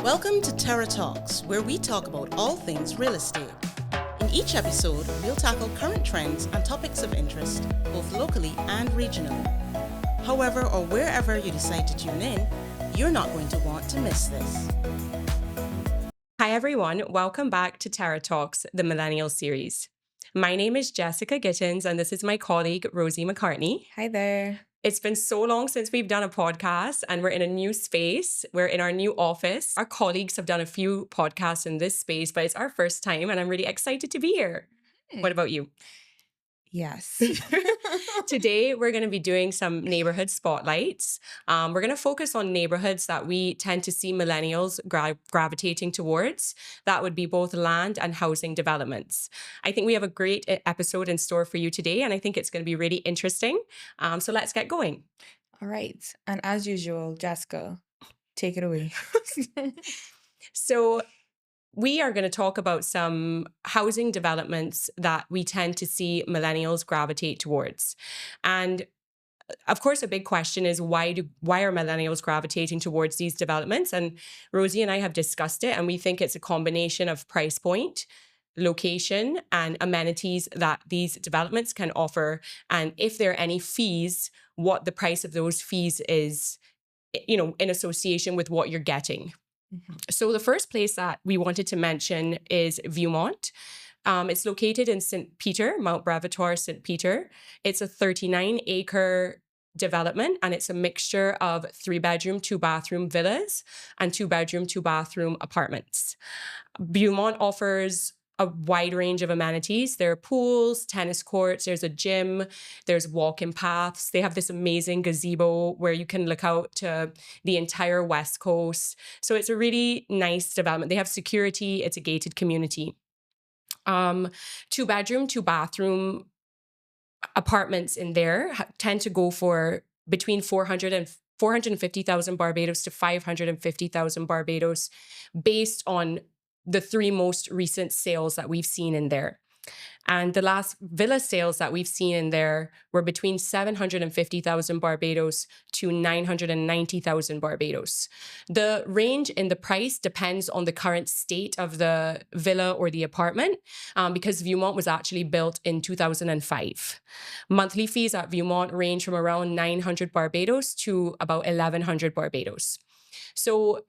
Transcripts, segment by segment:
Welcome to Terra Talks, where we talk about all things real estate. In each episode, we'll tackle current trends and topics of interest, both locally and regionally. However or wherever you decide to tune in, you're not going to want to miss this. Hi everyone, welcome back to Terra Talks, the Millennial Series. My name is Jessica Gittins and this is my colleague Rosey McCartney. Hi there. It's been so long since we've done a podcast and we're in a new space. We're in our new office. Our colleagues have done a few podcasts in this space, but it's our first time and I'm really excited to be here. What about you? Yes. Today, we're going to be doing some neighborhood spotlights. We're going to focus on neighborhoods that we tend to see millennials gravitating towards. That would be both land and housing developments. I think we have a great episode in store for you today, and I think it's going to be really interesting. So let's get going. All right. And as usual, Jessica, take it away. So we are going to talk about some housing developments that we tend to see millennials gravitate towards. And of course, a big question is why are millennials gravitating towards these developments? And Rosey and I have discussed it, and we think it's a combination of price point, location, and amenities that these developments can offer. And if there are any fees, what the price of those fees is, in association with what you're getting. So the first place that we wanted to mention is Viewmont. It's located in St. Peter, Mount Brevotor, St. Peter. It's a 39-acre development, and it's a mixture of 3-bedroom, 2-bathroom villas and 2-bedroom, 2-bathroom apartments. Viewmont offers a wide range of amenities. There are pools, tennis courts, there's a gym, there's walking paths. They have this amazing gazebo where you can look out to the entire West Coast. So it's a really nice development. They have security. It's a gated community. 2-bedroom, 2-bathroom apartments in there tend to go for between 450,000 Barbados to 550,000 Barbados based on the 3 most recent sales that we've seen in there. And the last villa sales that we've seen in there were between 750,000 Barbados to 990,000 Barbados. The range in the price depends on the current state of the villa or the apartment, because Viewmont was actually built in 2005. Monthly fees at Viewmont range from around 900 Barbados to about 1,100 Barbados. So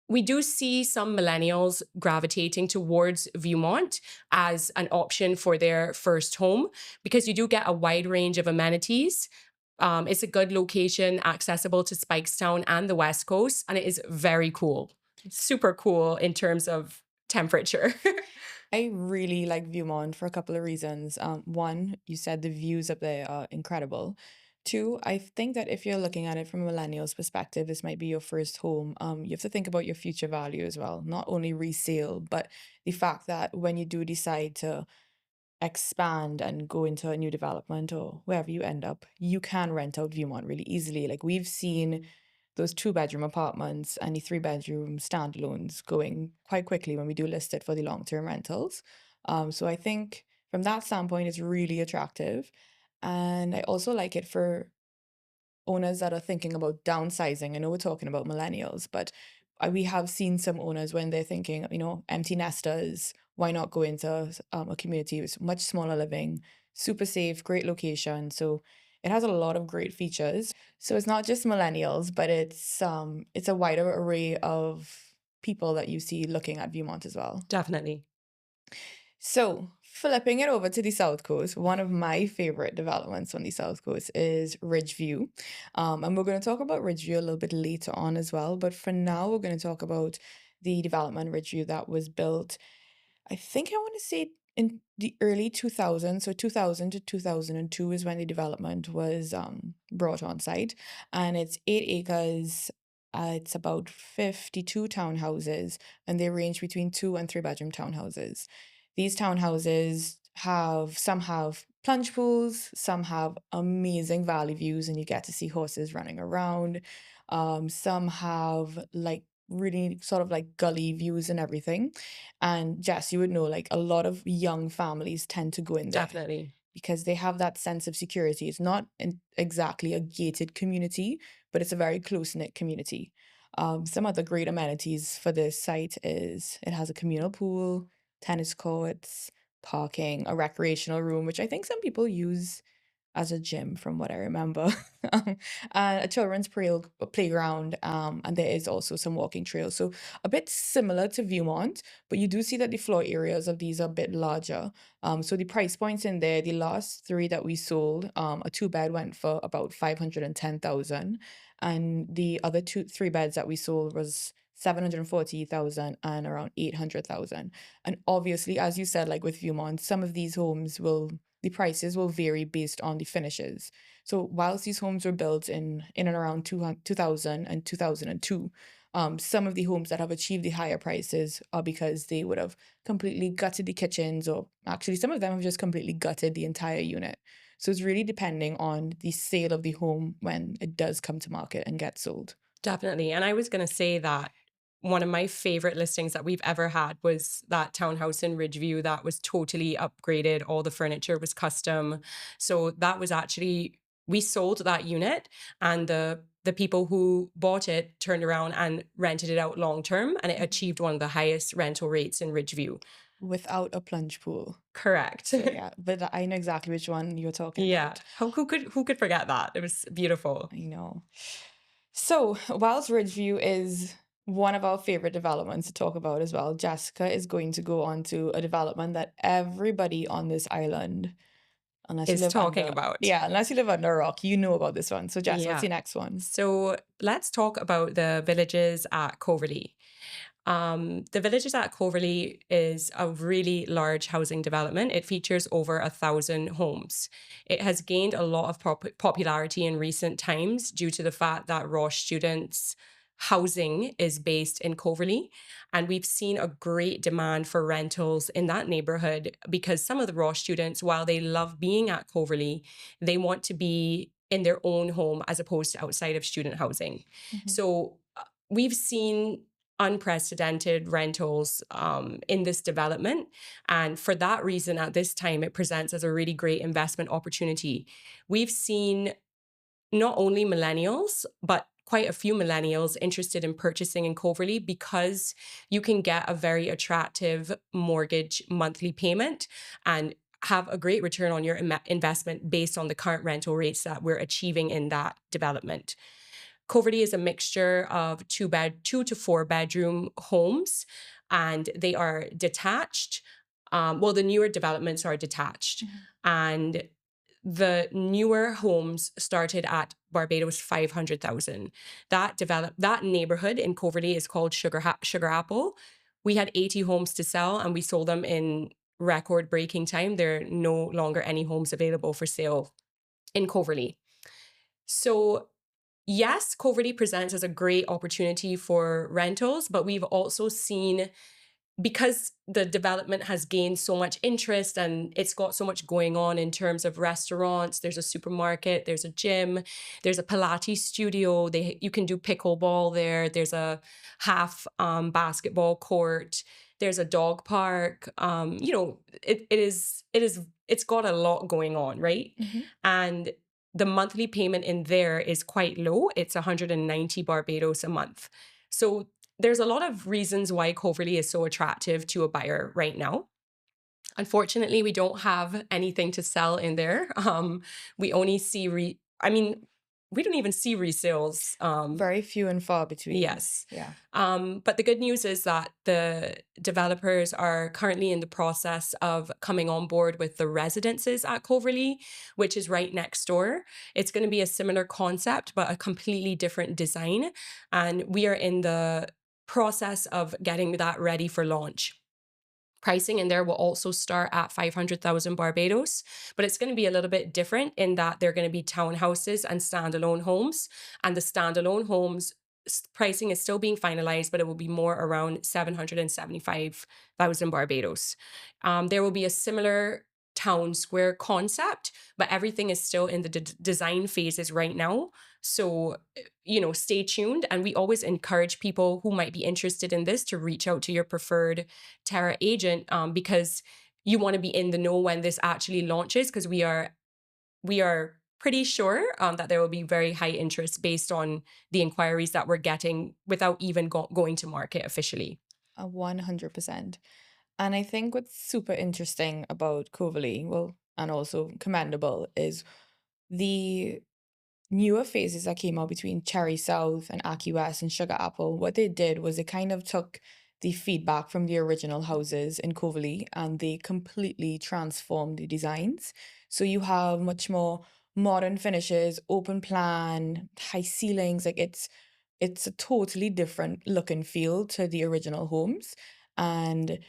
we do see some millennials gravitating towards Viewmont as an option for their first home because you do get a wide range of amenities. It's a good location, accessible to Spikestown and the West Coast, and it is very cool. Super cool in terms of temperature. I really like Viewmont for a couple of reasons. One, you said the views up there are incredible. 2, I think that if you're looking at it from a millennial's perspective, this might be your first home. You have to think about your future value as well, not only resale, but the fact that when you do decide to expand and go into a new development or wherever you end up, you can rent out Viewmont really easily. Like we've seen those 2-bedroom apartments and the 3-bedroom standalones going quite quickly when we do list it for the long-term rentals. So I think from that standpoint, it's really attractive. And I also like it for owners that are thinking about downsizing. I know we're talking about millennials, but we have seen some owners when they're thinking, empty nesters, why not go into a community with much smaller living, super safe, great location. So it has a lot of great features. So it's not just millennials, but it's a wider array of people that you see looking at Viewmont as well. Definitely. So flipping it over to the South Coast, one of my favorite developments on the South Coast is Ridgeview. And we're going to talk about Ridgeview a little bit later on as well. But for now, we're going to talk about the development Ridgeview that was built, I think I want to say in the early 2000s. So 2000 to 2002 is when the development was brought on site. And it's 8 acres. It's about 52 townhouses, and they range between 2 and 3-bedroom townhouses. These townhouses some have plunge pools, some have amazing valley views, and you get to see horses running around. Some have like really sort of like gully views and everything. And Jess, you would know, like a lot of young families tend to go in there. Definitely. Because they have that sense of security. It's not exactly a gated community, but it's a very close-knit community. Some of the great amenities for this site is it has a communal pool, tennis courts, parking, a recreational room, which I think some people use as a gym from what I remember. Um, and a children's playground, and there is also some walking trails. So a bit similar to Viewmont, but you do see that the floor areas of these are a bit larger. So the price points in there, the last three that we sold, a two bed went for about 510,000, and the other three beds that we sold was 740,000 and around 800,000. And obviously, as you said, like with Viewmont, some of these homes will the prices will vary based on the finishes. So whilst these homes were built in and around 2000 and 2002, some of the homes that have achieved the higher prices are because they would have completely gutted the kitchens, or actually some of them have just completely gutted the entire unit. So it's really depending on the sale of the home when it does come to market and get sold. Definitely. And I was going to say that one of my favorite listings that we've ever had was that townhouse in Ridgeview that was totally upgraded. All the furniture was custom. So that was actually, we sold that unit, and the people who bought it turned around and rented it out long term, and it achieved one of the highest rental rates in Ridgeview. Without a plunge pool. Correct. So yeah, but I know exactly which one you're talking Yeah. about. Who could forget that? It was beautiful. I know. So, whilst Ridgeview is one of our favorite developments to talk about as well, Jessica is going to go on to a development that everybody on this island, unless you Is live talking under, about. yeah, unless you live under a rock, you know about this one. So, Jess, what's Yeah. the next one? So let's talk about the villages at Coverley. The Villages at Coverley is a really large housing development. It features over 1,000 homes. It has gained a lot of popularity in recent times due to the fact that Ross students' housing is based in Coverley. And we've seen a great demand for rentals in that neighborhood because some of the Ross students, while they love being at Coverley, they want to be in their own home as opposed to outside of student housing. So we've seen unprecedented rentals in this development. And for that reason, at this time, it presents as a really great investment opportunity. We've seen not only millennials, but quite a few millennials interested in purchasing in Coverley because you can get a very attractive mortgage monthly payment and have a great return on your investment based on the current rental rates that we're achieving in that development. Coverley is a mixture of 2 to 4 bedroom homes, and they are detached. Well, the newer developments are detached, and the newer homes started at Barbados 500,000. That neighborhood in Coverley is called Sugar Apple. We had 80 homes to sell, and we sold them in record-breaking time. There are no longer any homes available for sale in Coverley. So yes, Coverley presents as a great opportunity for rentals, but we've also seen, because the development has gained so much interest and it's got so much going on in terms of restaurants, there's a supermarket, there's a gym, there's a Pilates studio, you can do pickleball there, there's a half basketball court, there's a dog park. It's got a lot going on, right? And the monthly payment in there is quite low. It's 190 Barbados a month. So there's a lot of reasons why Coverley is so attractive to a buyer right now. Unfortunately, we don't have anything to sell in there. We only see, we don't even see resales. Very few and far between. Yes. Yeah. But the good news is that the developers are currently in the process of coming on board with the residences at Coverley, which is right next door. It's going to be a similar concept, but a completely different design. And we are in the process of getting that ready for launch. Pricing in there will also start at 500,000 Barbados, but it's going to be a little bit different in that they're going to be townhouses and standalone homes. And the standalone homes pricing is still being finalized, but it will be more around 775,000 Barbados. There will be a similar town square concept, but everything is still in the design phases right now. So, stay tuned. And we always encourage people who might be interested in this to reach out to your preferred Terra agent, because you want to be in the know when this actually launches, because we are pretty sure that there will be very high interest based on the inquiries that we're getting without even going to market officially. 100%. And I think what's super interesting about Coverley, well, and also commendable, is the newer phases that came out between Cherry South and Aki West and Sugar Apple. What they did was they kind of took the feedback from the original houses in Coverley and they completely transformed the designs. So you have much more modern finishes, open plan, high ceilings. Like it's a totally different look and feel to the original homes. And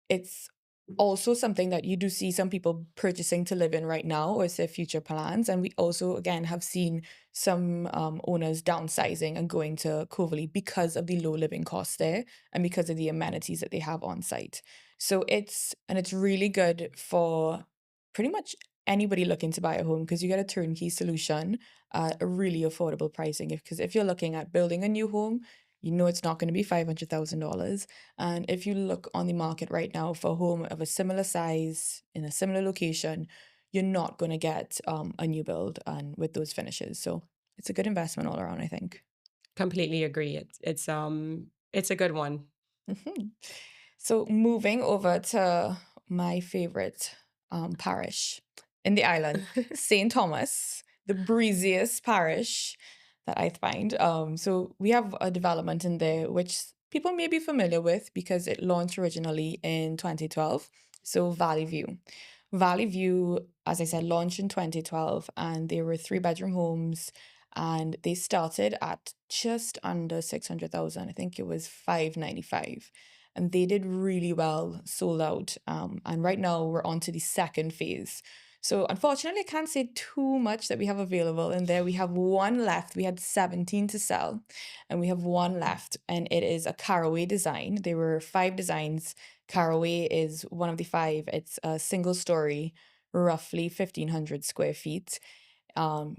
it's also something that you do see some people purchasing to live in right now or it's their future plans. And we also, again, have seen some owners downsizing and going to Coverley because of the low living costs there and because of the amenities that they have on site. So it's really good for pretty much anybody looking to buy a home because you get a turnkey solution at a really affordable pricing. Because if you're looking at building a new home, you know it's not going to be $500,000. And if you look on the market right now for a home of a similar size in a similar location, you're not going to get a new build and with those finishes. So it's a good investment all around, I think. Completely agree. It's a good one. Mhm. So moving over to my favorite parish in the island, St. Thomas, the breeziest parish that I find. So we have a development in there which people may be familiar with because it launched originally in 2012. So Valley View. Valley View, as I said, launched in 2012 and they were 3-bedroom homes and they started at just under 600,000. I think it was 595 and they did really well, sold out. And right now we're on to the second phase. So unfortunately, I can't say too much that we have available in there. We have one left. We had 17 to sell, and we have one left, and it is a caraway design. There were 5 designs. Caraway is one of the 5. It's a single story, roughly 1,500 square feet.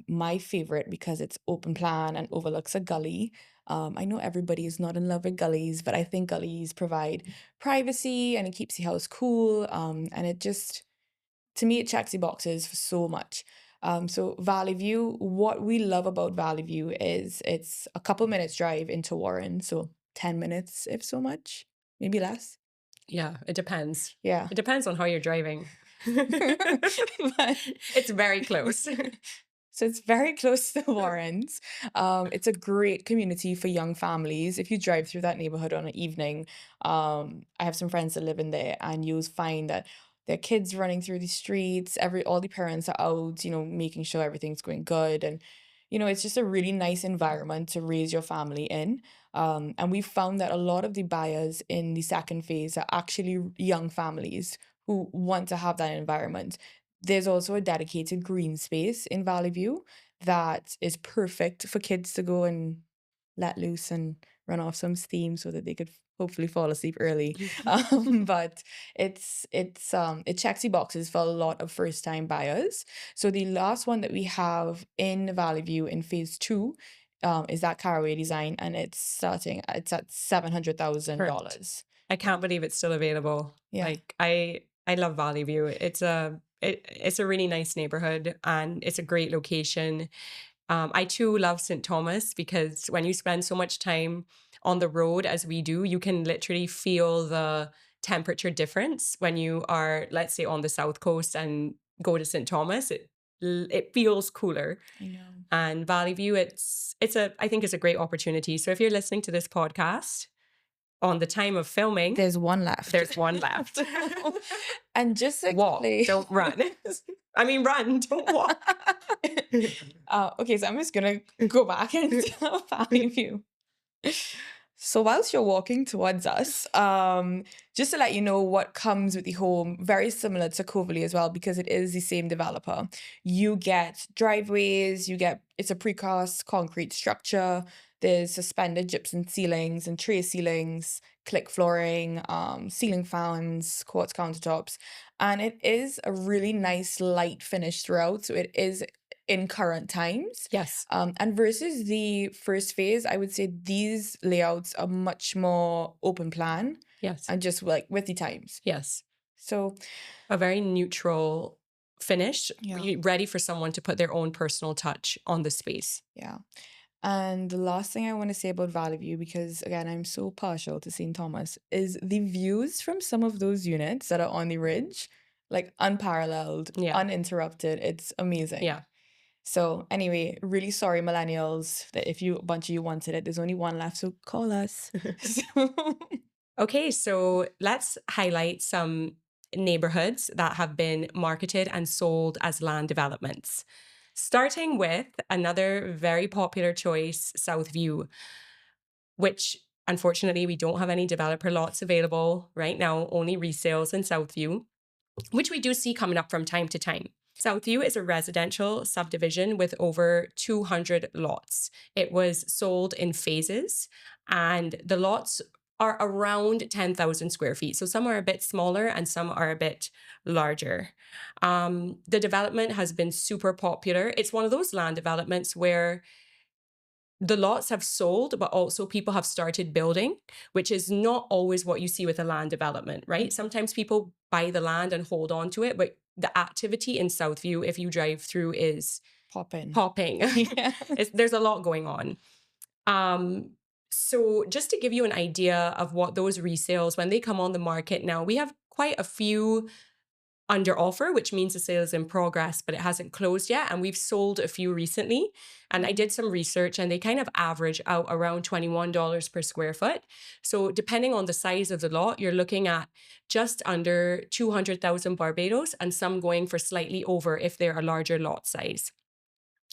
My favorite because it's open plan and overlooks a gully. I know everybody is not in love with gullies, but I think gullies provide privacy and it keeps the house cool. And it just, to me, it checks the boxes for so much. So Valley View, what we love about Valley View is it's a couple minutes drive into Warren, so 10 minutes, if so much, maybe less. Yeah, it depends. Yeah. It depends on how you're driving. But- It's very close. So it's very close to Warrens. It's a great community for young families. If you drive through that neighborhood on an evening, I have some friends that live in there, and you'll find that there are kids running through the streets. All the parents are out, making sure everything's going good, and it's just a really nice environment to raise your family in. And we found that a lot of the buyers in the second phase are actually young families who want to have that environment. There's also a dedicated green space in Valley View that is perfect for kids to go and let loose and run off some steam so that they could hopefully fall asleep early. But it checks the boxes for a lot of first time buyers. So the last one that we have in Valley View in phase 2 is that caraway design, and it's at $700,000. I can't believe it's still available. Yeah. Like I love Valley View. It's a really nice neighborhood and it's a great location. I too love St. Thomas because when you spend so much time on the road as we do, you can literally feel the temperature difference when you are, let's say, on the South Coast and go to St. Thomas. It feels cooler. I know. And Valley View, I think it's a great opportunity. So if you're listening to this podcast on the time of filming, There's one left. there's one left. And just to Walk, play- don't run. I mean, run, don't walk. Okay, so I'm just gonna go back into Valley View. So whilst you're walking towards us, just to let you know what comes with the home, very similar to Coverley as well, because it is the same developer. You get driveways, it's a precast concrete structure. There's suspended gypsum ceilings and tray ceilings, click flooring, ceiling fans, quartz countertops. And it is a really nice light finish throughout. So it is in current times. Yes. And versus the first phase, I would say these layouts are much more open plan Yes. and just like with the times. Yes. So A very neutral finished, Yeah. ready for someone to put their own personal touch on the space. Yeah. And the last thing I want to say about Valley View, because again, I'm so partial to St. Thomas, is the views from some of those units that are on the ridge, like unparalleled, Yeah. uninterrupted. It's amazing. Yeah. So anyway, really sorry, millennials, that if a bunch of you wanted it, there's only one left, so call us. Okay, so let's highlight some neighborhoods that have been marketed and sold as land developments. Starting with another very popular choice, Southview, which unfortunately we don't have any developer lots available right now, only resales in Southview, which we do see coming up from time to time. Southview is a residential subdivision with over 200 lots. It was sold in phases, and the lots are around 10,000 square feet. So some are a bit smaller and some are a bit larger. The development has been super popular. It's one of those land developments where the lots have sold, but also people have started building, which is not always what you see with a land development, right? Sometimes people buy the land and hold on to it, but the activity in Southview, if you drive through, is Popping. Yeah. There's a lot going on. So just to give you an idea of what those resales, when they come on the market now, we have quite a few under offer, which means the sale is in progress, but it hasn't closed yet. And we've sold a few recently. And I did some research and they kind of average out around $21 per square foot. So depending on the size of the lot, you're looking at just under 200,000 Barbados and some going for slightly over if they're a larger lot size.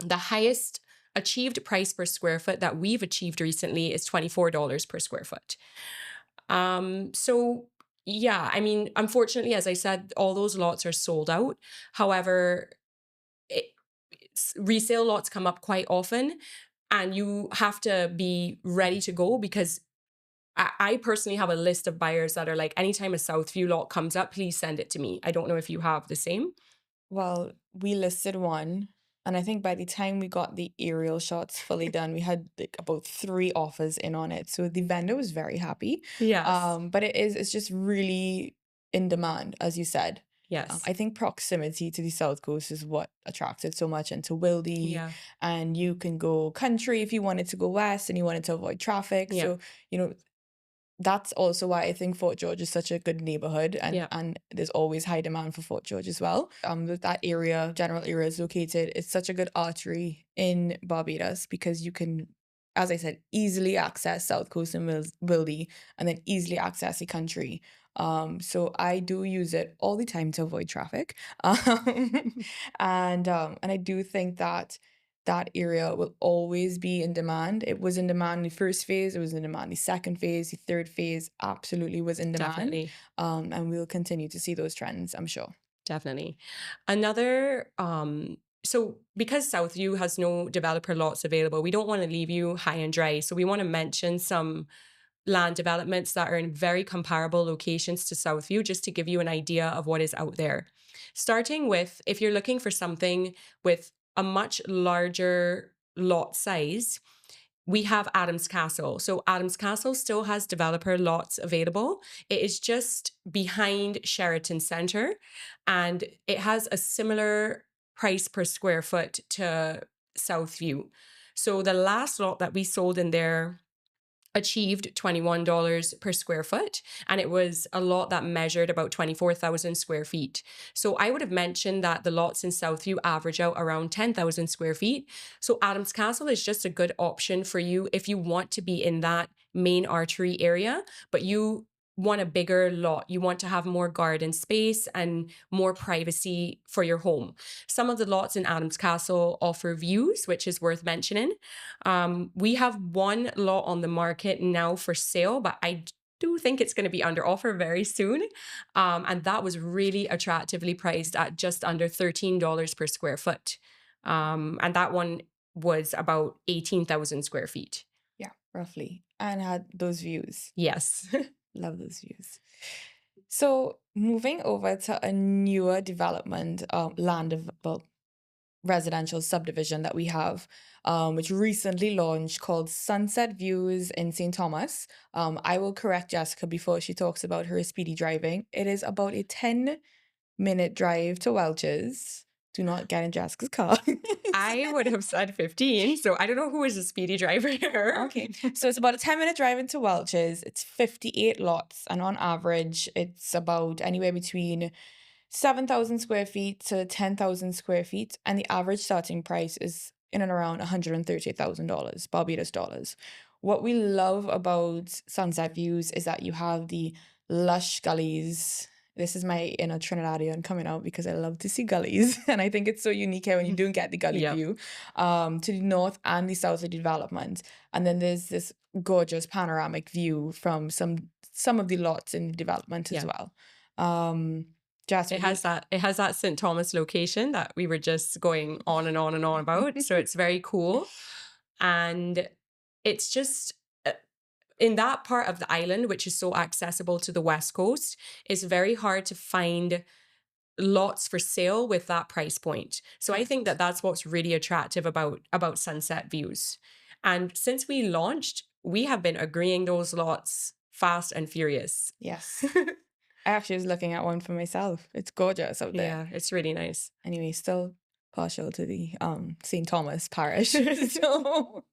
The highest achieved price per square foot that we've achieved recently is $24 per square foot. So yeah, I mean, unfortunately, as I said, all those lots are sold out. However, resale lots come up quite often and you have to be ready to go because I personally have a list of buyers that are like, anytime a Southview lot comes up, please send it to me. I don't know if you have the same. Well, we listed one, and I think by the time we got the aerial shots fully done, we had like about 3 offers in on it. So the vendor was very happy. Yes. But it's just really in demand, as you said. Yes. I think proximity to the South Coast is what attracts it so much, and to Wildy. Yeah. And you can go country if you wanted to go west and you wanted to avoid traffic. Yeah. So, that's also why I think Fort George is such a good neighborhood, and Yeah. and there's always high demand for Fort George as well. That area, general area is located. It's such a good artery in Barbados because you can, as I said, easily access South Coast and Wildy, and then easily access the country. So I do use it all the time to avoid traffic. And I do think that area will always be in demand. It was in demand in the first phase, it was in demand the second phase, the third phase absolutely was in demand. Definitely. And we'll continue to see those trends, I'm sure. Definitely. Another, so because Southview has no developer lots available, we don't want to leave you high and dry. So we want to mention some land developments that are in very comparable locations to Southview, just to give you an idea of what is out there. Starting with, if you're looking for something with a much larger lot size, we have Adams Castle. So Adams Castle still has developer lots available. It is just behind Sheraton Centre, and it has a similar price per square foot to Southview. So the last lot that we sold in there achieved $21 per square foot, and it was a lot that measured about 24,000 square feet. So I would have mentioned that the lots in Southview average out around 10,000 square feet. So Adams Castle is just a good option for you if you want to be in that main artery area, but you want a bigger lot. You want to have more garden space and more privacy for your home. Some of the lots in Adams Castle offer views, which is worth mentioning. We have one lot on the market now for sale, but I do think it's going to be under offer very soon. And that was really attractively priced at just under $13 per square foot. And that one was about 18,000 square feet. Yeah, roughly. And had those views. Yes. Love those views. So moving over to a newer development, residential subdivision that we have, which recently launched, called Sunset Views in St. Thomas. I will correct Jessica before she talks about her speedy driving. It is about a 10 minute drive to Welch's. Do not get in Jessica's car. I would have said 15, so I don't know who is a speedy driver here. Okay, so it's about a 10-minute drive into Welch's. It's 58 lots, and on average, it's about anywhere between 7,000 square feet to 10,000 square feet, and the average starting price is in and around $130,000 Barbados dollars. What we love about Sunset Views is that you have the lush gullies. This is my inner Trinidadian coming out because I love to see gullies, and I think it's so unique here when you don't get the gully Yep. view to the north and the south of the development. And then there's this gorgeous panoramic view from some of the lots in the development as Yeah. well. Just It has that St. Thomas location that we were just going on and on and on about. So it's very cool. And it's just in that part of the island, which is so accessible to the West Coast, it's very hard to find lots for sale with that price point. So I think that that's what's really attractive about Sunset Views. And since we launched, we have been agreeing those lots fast and furious. Yes. I actually was looking at one for myself. It's gorgeous out there. Yeah, it's really nice. Anyway, still partial to the St. Thomas parish. So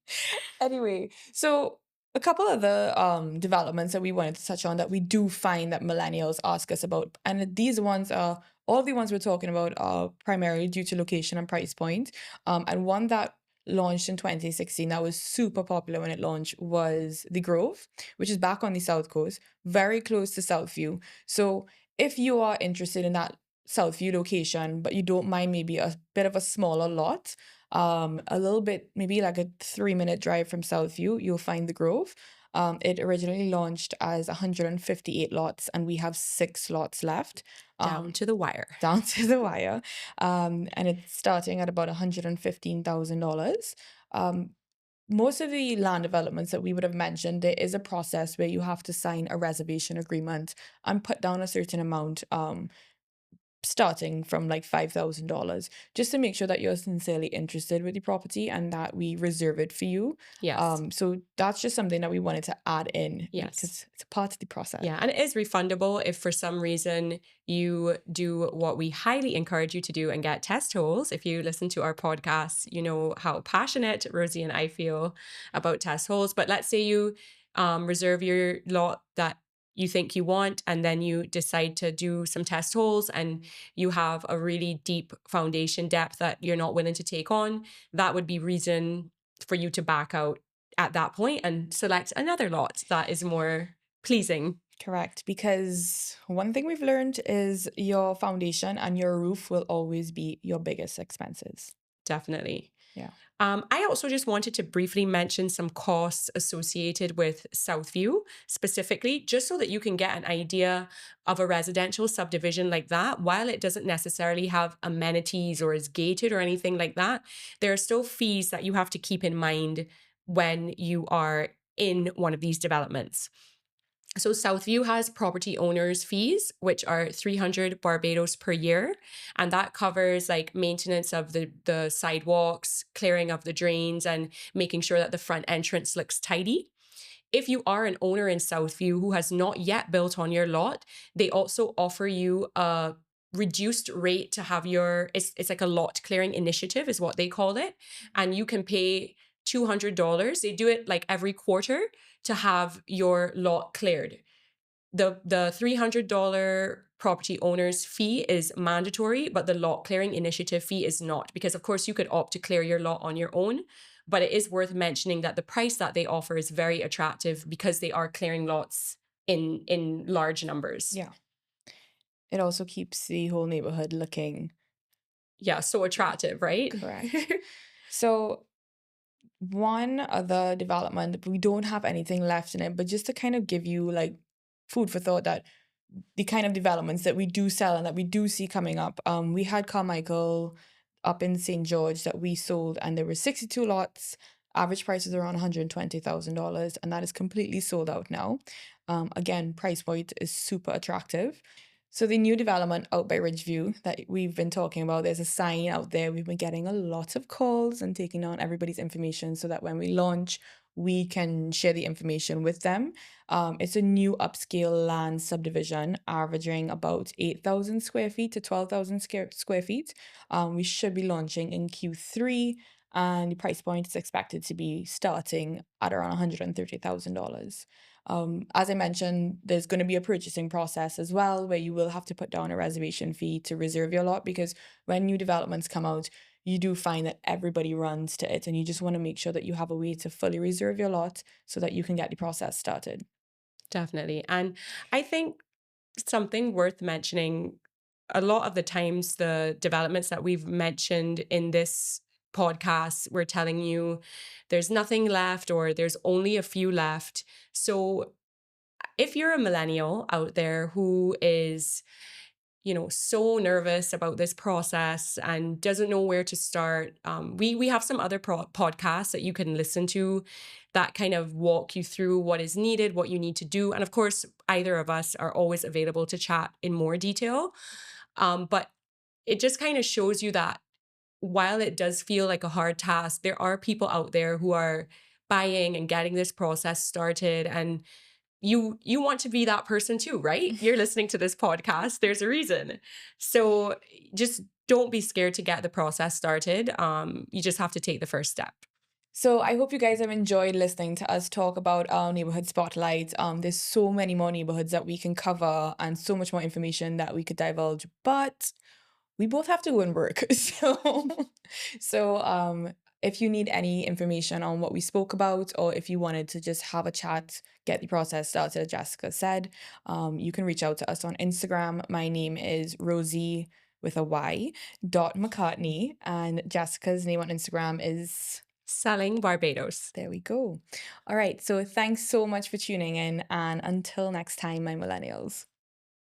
anyway, so a couple of the developments that we wanted to touch on that we do find that millennials ask us about, and these ones are all the ones we're talking about are primarily due to location and price point. And one that launched in 2016 that was super popular when it launched was the Grove, which is back on the south coast, very close to Southview. So if you are interested in that Southview location, but you don't mind maybe a bit of a smaller lot, a little bit, maybe like a 3-minute drive from Southview, you'll find the Grove. It originally launched as 158 lots, and we have 6 lots left. Down to the wire. Down to the wire. And it's starting at about $115,000. Most of the land developments that we would have mentioned, there is a process where you have to sign a reservation agreement and put down a certain amount, starting from like $5,000, just to make sure that you're sincerely interested with the property and that we reserve it for you. Yes. So that's just something that we wanted to add in. Yes. Because it's a part of the process. Yeah, and it is refundable if for some reason you do what we highly encourage you to do and get test holes. If you listen to our podcast, you know how passionate Rosie and I feel about test holes. But let's say you reserve your lot that you think you want, and then you decide to do some test holes and you have a really deep foundation depth that you're not willing to take on, that would be reason for you to back out at that point and select another lot that is more pleasing. Correct. Because one thing we've learned is your foundation and your roof will always be your biggest expenses. Definitely. Yeah. I also just wanted to briefly mention some costs associated with Southview specifically, just so that you can get an idea of a residential subdivision like that. While it doesn't necessarily have amenities or is gated or anything like that, there are still fees that you have to keep in mind when you are in one of these developments. So Southview has property owners fees, which are 300 Barbados per year. And that covers like maintenance of the sidewalks, clearing of the drains, and making sure that the front entrance looks tidy. If you are an owner in Southview who has not yet built on your lot, they also offer you a reduced rate to have it's like a lot clearing initiative is what they call it. And you can pay $200. They do it like every quarter to have your lot cleared. The $300 property owner's fee is mandatory, but the lot clearing initiative fee is not, because of course you could opt to clear your lot on your own, but it is worth mentioning that the price that they offer is very attractive because they are clearing lots in large numbers. Yeah. It also keeps the whole neighborhood looking so attractive, right? correct. So one other development, we don't have anything left in it, but just to kind of give you like food for thought that the kind of developments that we do sell and that we do see coming up. We had Carmichael up in St. George that we sold, and there were 62 lots. Average price is around $120,000, and that is completely sold out now. Again, price point is super attractive. So the new development out by Ridgeview that we've been talking about, there's a sign out there. We've been getting a lot of calls and taking down everybody's information so that when we launch, we can share the information with them. It's a new upscale land subdivision, averaging about 8,000 square feet to 12,000 square feet. We should be launching in Q3, and the price point is expected to be starting at around $130,000. As I mentioned, there's going to be a purchasing process as well, where you will have to put down a reservation fee to reserve your lot, because when new developments come out, you do find that everybody runs to it, and you just want to make sure that you have a way to fully reserve your lot so that you can get the process started. Definitely. And I think something worth mentioning, a lot of the times the developments that we've mentioned in this podcast, we're telling you there's nothing left or there's only a few left. So if you're a millennial out there who is, so nervous about this process and doesn't know where to start, we have some other podcasts that you can listen to that kind of walk you through what is needed, what you need to do. And of course, either of us are always available to chat in more detail. But it just kind of shows you that while it does feel like a hard task, there are people out there who are buying and getting this process started. And you want to be that person too, right? You're listening to this podcast. There's a reason. So just don't be scared to get the process started. You just have to take the first step. So I hope you guys have enjoyed listening to us talk about our neighborhood spotlight. There's so many more neighborhoods that we can cover and so much more information that we could divulge, but we both have to go and work. So if you need any information on what we spoke about, or if you wanted to just have a chat, get the process started, as Jessica said, you can reach out to us on Instagram. My name is Rosey with a Y .McCartney, and Jessica's name on Instagram is Selling Barbados. There we go. All right. So thanks so much for tuning in. And until next time, my millennials.